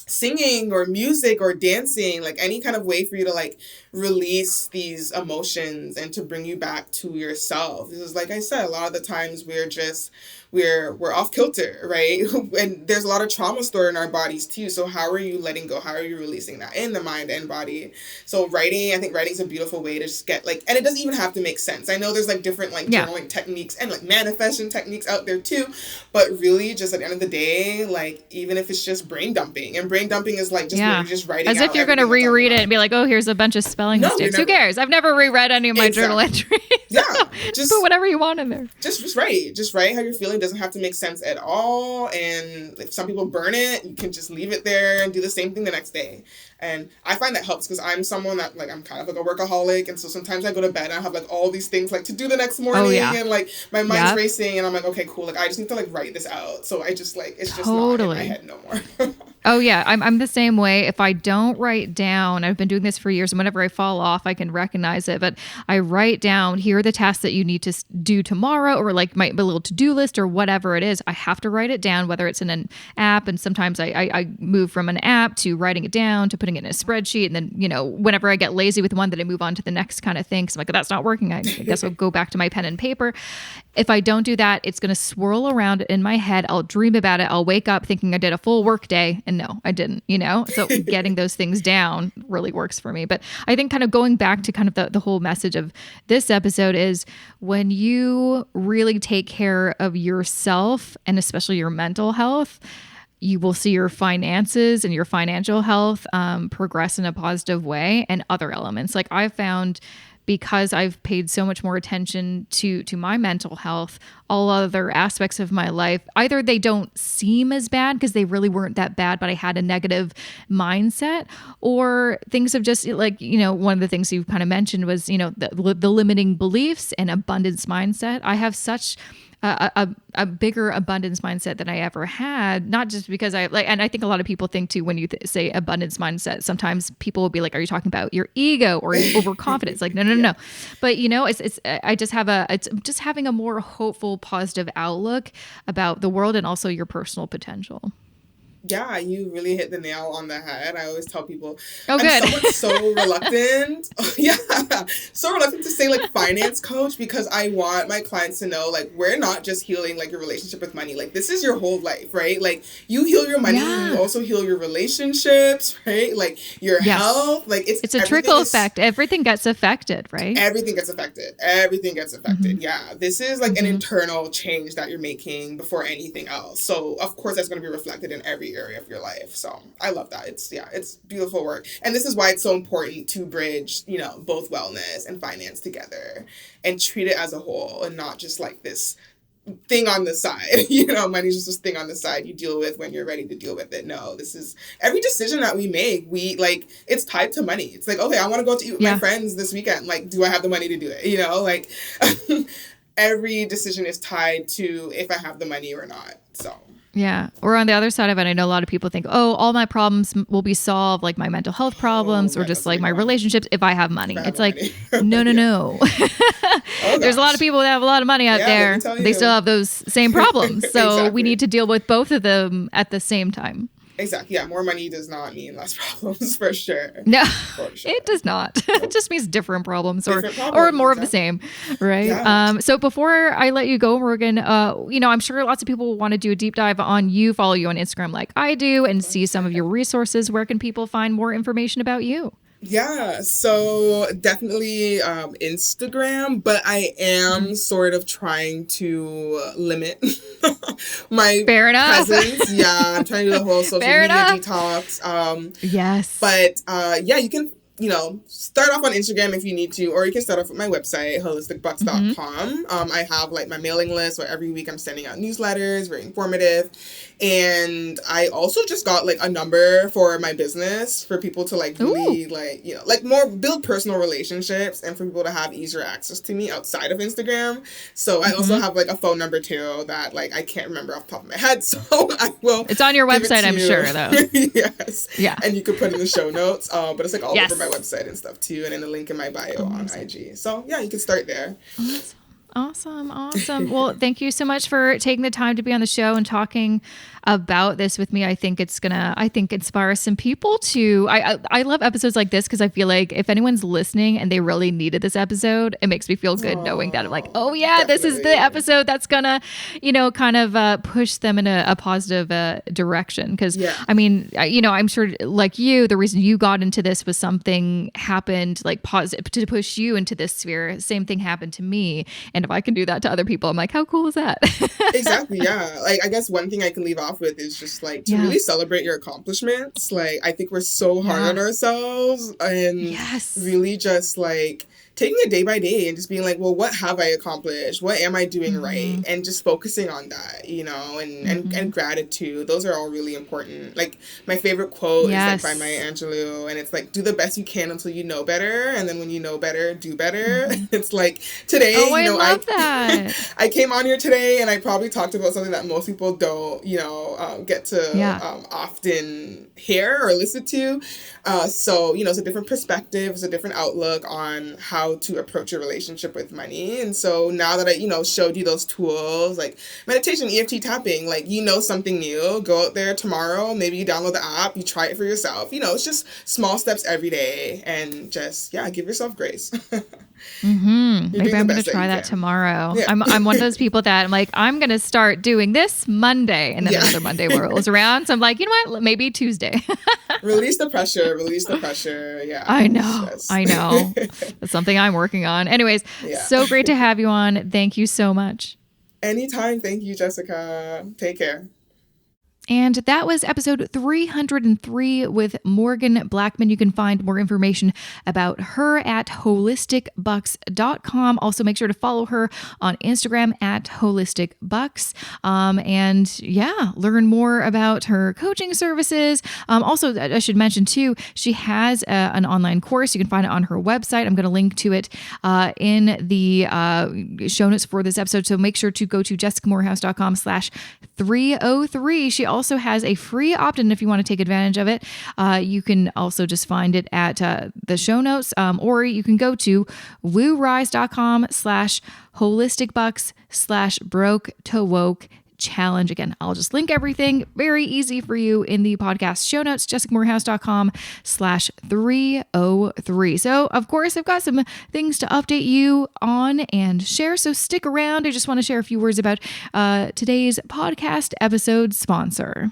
singing or music or dancing, like any kind of way for you to like release these emotions and to bring you back to yourself. This is, like I said, a lot of the times we're off kilter, right? And there's a lot of trauma stored in our bodies too. So how are you letting go? How are you releasing that in the mind and body? So writing, I think writing's a beautiful way to just get like, and it doesn't even have to make sense. I know there's like different like journaling techniques and like manifestation techniques out there too, but really just at the end of the day, like even if it's just brain dumping, and brain dumping is like just you're just writing
as if you're going to reread it and be like, oh, here's a bunch of spelling mistakes. Who cares? I've never reread any of my journal entries.
Yeah,
just put whatever you want in there.
Just write how you're feeling. It doesn't have to make sense at all. And if some people burn it, you can just leave it there and do the same thing the next day. And I find that helps, because I'm someone that, like, I'm kind of like a workaholic, and so sometimes I go to bed and I have like all these things like to do the next morning, and like my mind's racing, and I'm like, okay, cool, like I just need to like write this out. So I just like, it's just not in my head no more.
Oh yeah, I'm the same way. If I don't write down, I've been doing this for years, and whenever I fall off, I can recognize it. But I write down, here are the tasks that you need to do tomorrow, or like my little to-do list or whatever it is. I have to write it down, whether it's in an app, and sometimes I move from an app to writing it down to putting it in a spreadsheet, and then, you know, whenever I get lazy with one, then I move on to the next kind of thing. Because I'm like, that's not working. I guess I'll go back to my pen and paper. If I don't do that, it's going to swirl around in my head. I'll dream about it. I'll wake up thinking I did a full work day, and no, I didn't, you know? So getting those things down really works for me. But I think kind of going back to kind of the whole message of this episode is, when you really take care of yourself, and especially your mental health, you will see your finances and your financial health progress in a positive way, and other elements. Like I've found, because I've paid so much more attention to my mental health, all other aspects of my life, either they don't seem as bad because they really weren't that bad, but I had a negative mindset, or things have just, like, you know, one of the things you kind of mentioned was, you know, the limiting beliefs and abundance mindset. I have such a bigger abundance mindset than I ever had. Not just because and I think a lot of people think too, when you say abundance mindset, sometimes people will be like, are you talking about your ego or your overconfidence? Like, no. But it's just having a more hopeful, positive outlook about the world and also your personal potential.
Yeah, you really hit the nail on the head. I always tell people,
I'm
so reluctant. So reluctant to say like finance coach, because I want my clients to know like we're not just healing like your relationship with money. Like this is your whole life, right? Like you heal your money, you also heal your relationships, right? Like your health. Like it's
a trickle effect. Everything gets affected, right?
Everything gets affected. Mm-hmm. Yeah, this is like an internal change that you're making before anything else. So of course that's going to be reflected in every area of your life. So I love that. It's beautiful work. And this is why it's so important to bridge, both wellness and finance together and treat it as a whole and not just like this thing on the side. Money's just this thing on the side you deal with when you're ready to deal with it. No, this is every decision that we make. We like it's tied to money. It's like, okay, I want to go out to eat with my friends this weekend. Like, do I have the money to do it? Like every decision is tied to if I have the money or not. So
yeah. Or on the other side of it, I know a lot of people think, oh, all my problems will be solved, like my mental health problems or just like my relationships, if I have money. It's like, no. There's a lot of people that have a lot of money out there. They still have those same problems. So we need to deal with both of them at the same time.
Exactly. Yeah. More money does not mean less problems for sure.
No, it does not. It just means different problems or more of the same. Right. Yeah. So before I let you go, Morgan, I'm sure lots of people want to do a deep dive on you, follow you on Instagram like I do and see some of your resources. Where can people find more information about you?
Yeah, so definitely Instagram, but I am sort of trying to limit my presence. Yeah, I'm trying to do the whole social media detox.
Yes.
But you can, start off on Instagram if you need to, or you can start off with my website, holisticbucks.com. I have like my mailing list where every week I'm sending out newsletters, very informative. And I also just got like a number for my business for people to like really like more build personal relationships and for people to have easier access to me outside of Instagram. So I also have like a phone number too that like I can't remember off the top of my head. So I will.
It's on your website, I'm sure though.
Yes. Yeah. And you could put in the show notes. But it's like all over my website and stuff too, and in the link in my bio on IG. So yeah, you can start there.
Awesome. Well, thank you so much for taking the time to be on the show and talking about this with me. I think it's gonna, inspire some people to, I love episodes like this because I feel like if anyone's listening and they really needed this episode, it makes me feel good knowing that I'm like, oh yeah, definitely. This is the episode that's gonna, kind of push them in a positive direction. Cause I mean, I'm sure like you, the reason you got into this was something happened like positive to push you into this sphere. Same thing happened to me. And if I can do that to other people, I'm like, how cool is that?
Exactly. Yeah. Like, I guess one thing I can leave off with is just like to really celebrate your accomplishments. Like, I think we're so hard on ourselves and really just like taking it day by day and just being like, well, what have I accomplished? What am I doing right? And just focusing on that, and gratitude. Those are all really important. Like my favorite quote is like by Maya Angelou, and it's like, do the best you can until you know better. And then when you know better, do better. It's like today,
I love that.
I came on here today and I probably talked about something that most people don't, get to often hear or listen to. So, it's a different perspective, it's a different outlook on how to approach your relationship with money. And so now that I, showed you those tools like meditation, EFT tapping, like, something new, go out there tomorrow, maybe you download the app, you try it for yourself. It's just small steps every day and just, give yourself grace.
Maybe I'm going to try that tomorrow. Yeah. I'm one of those people that I'm like, I'm going to start doing this Monday. And then another Monday rolls around. So I'm like, you know what? Maybe Tuesday.
Release the pressure. Yeah.
I know. That's something I'm working on. Anyways, so great to have you on. Thank you so much.
Anytime. Thank you, Jessica. Take care.
And that was episode 303 with Morgan Blackman. You can find more information about her at holisticbucks.com. Also, make sure to follow her on Instagram at holisticbucks. And yeah, learn more about her coaching services. Also, I should mention too, she has an online course. You can find it on her website. I'm going to link to it in the show notes for this episode. So make sure to go to jessicamorehouse.com/303. She also has a free opt-in if you want to take advantage of it. You can also just find it at the show notes, or you can go to woorise.com/holisticbucks/broke to woke challenge. Again, I'll just link everything very easy for you in the podcast show notes, jessicamorehouse.com/303. So of course, I've got some things to update you on and share. So stick around. I just want to share a few words about today's podcast episode sponsor.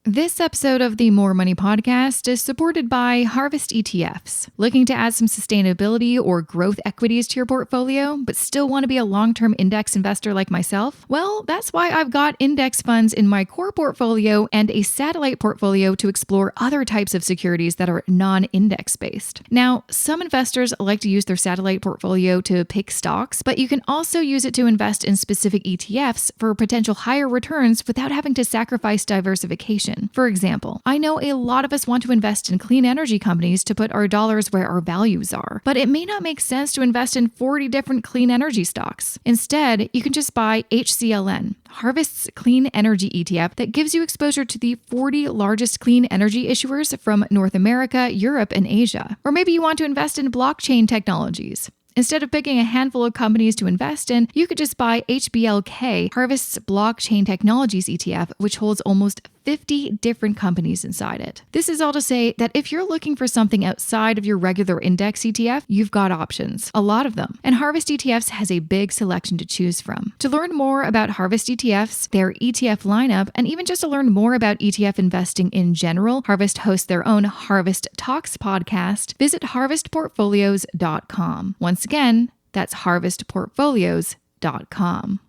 This episode of the More Money Podcast is supported by Harvest ETFs. Looking to add some sustainability or growth equities to your portfolio, but still want to be a long-term index investor like myself? Well, that's why I've got index funds in my core portfolio and a satellite portfolio to explore other types of securities that are non-index based. Now, some investors like to use their satellite portfolio to pick stocks, but you can also use it to invest in specific ETFs for potential higher returns without having to sacrifice diversification. For example, I know a lot of us want to invest in clean energy companies to put our dollars where our values are, but it may not make sense to invest in 40 different clean energy stocks. Instead, you can just buy HCLN, Harvest's clean energy ETF that gives you exposure to the 40 largest clean energy issuers from North America, Europe, and Asia. Or maybe you want to invest in blockchain technologies. Instead of picking a handful of companies to invest in, you could just buy HBLK, Harvest's Blockchain Technologies ETF, which holds almost 50 different companies inside it. This is all to say that if you're looking for something outside of your regular index ETF, you've got options, a lot of them. And Harvest ETFs has a big selection to choose from. To learn more about Harvest ETFs, their ETF lineup, and even just to learn more about ETF investing in general, Harvest hosts their own Harvest Talks podcast. Visit harvestportfolios.com. Once again, that's harvestportfolios.com.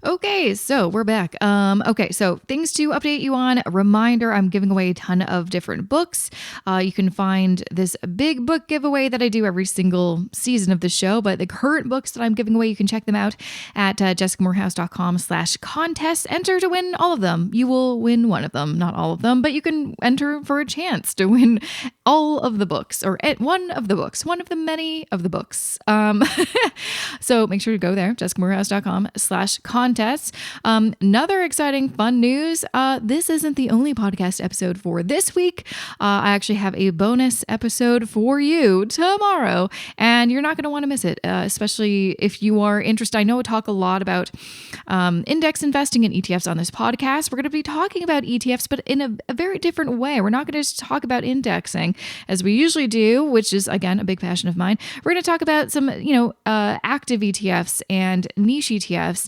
Okay, so we're back. So things to update you on. A reminder, I'm giving away a ton of different books. You can find this big book giveaway that I do every single season of the show, but the current books that I'm giving away, you can check them out at jessicamorehouse.com/contest. Enter to win all of them. You will win one of them, not all of them, but you can enter for a chance to win all of the books, or one of the books, one of the many of the books. So make sure to go there, jessicamorehouse.com/contest. Another exciting fun news. This isn't the only podcast episode for this week. I actually have a bonus episode for you tomorrow, and you're not going to want to miss it, especially if you are interested. I know we talk a lot about index investing and ETFs on this podcast. We're going to be talking about ETFs, but in a very different way. We're not going to just talk about indexing as we usually do, which is, again, a big passion of mine. We're going to talk about some, active ETFs and niche ETFs,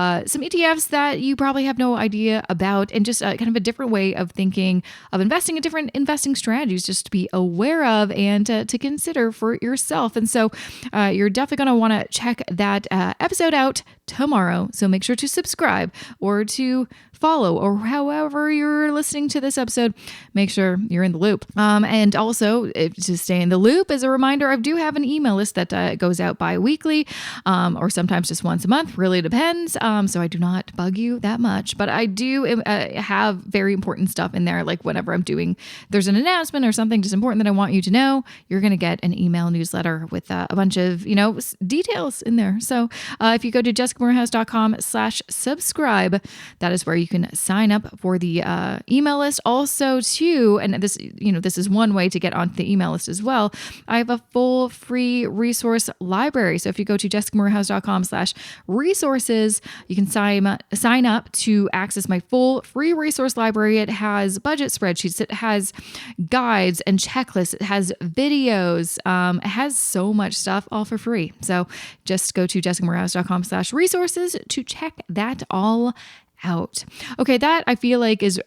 some ETFs that you probably have no idea about, and just kind of a different way of thinking of investing, in different investing strategies just to be aware of and to consider for yourself. And so you're definitely going to want to check that episode out tomorrow. So make sure to subscribe or to follow, or however you're listening to this episode, make sure you're in the loop. And also, to stay in the loop, as a reminder, I do have an email list that goes out bi-weekly, or sometimes just once a month, really depends. So I do not bug you that much, but I do have very important stuff in there. Like whenever there's an announcement or something just important that I want you to know, you're going to get an email newsletter with a bunch of, details in there. So if you go to jessicamorehouse.com/subscribe, that is where you can sign up for the email list. Also, too, and this is one way to get onto the email list as well. I have a full free resource library. So if you go to jessicamorehouse.com/resources, you can sign up to access my full free resource library. It has budget spreadsheets. It has guides and checklists. It has videos. It has so much stuff all for free. So just go to jessicamorehouse.com/resources to check that all out. Okay, that I feel like is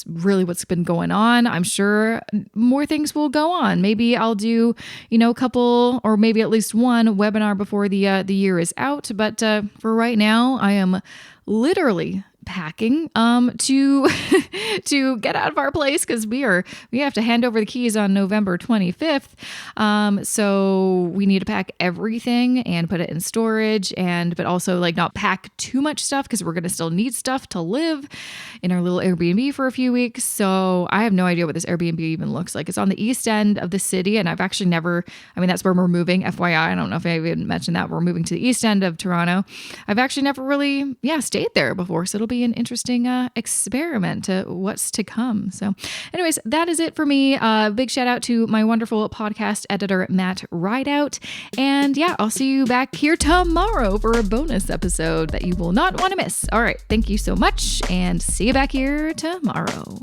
really what's been going on. I'm sure more things will go on. Maybe I'll do, a couple, or maybe at least one webinar before the year is out. But for right now, I am literally packing to to get out of our place, because we have to hand over the keys on November 25th. So we need to pack everything and put it in storage, but also like not pack too much stuff, because we're going to still need stuff to live in our little Airbnb for a few weeks. So I have no idea what this Airbnb even looks like. It's on the east end of the city, and I've actually that's where we're moving, FYI. I don't know if I even mentioned that. We're moving to the east end of Toronto. I've actually never really, stayed there before. So it'll be an interesting experiment to what's to come. So anyways, that is it for me. Big shout out to my wonderful podcast editor, Matt Rideout. And I'll see you back here tomorrow for a bonus episode that you will not want to miss. All right. Thank you so much, and see you back here tomorrow.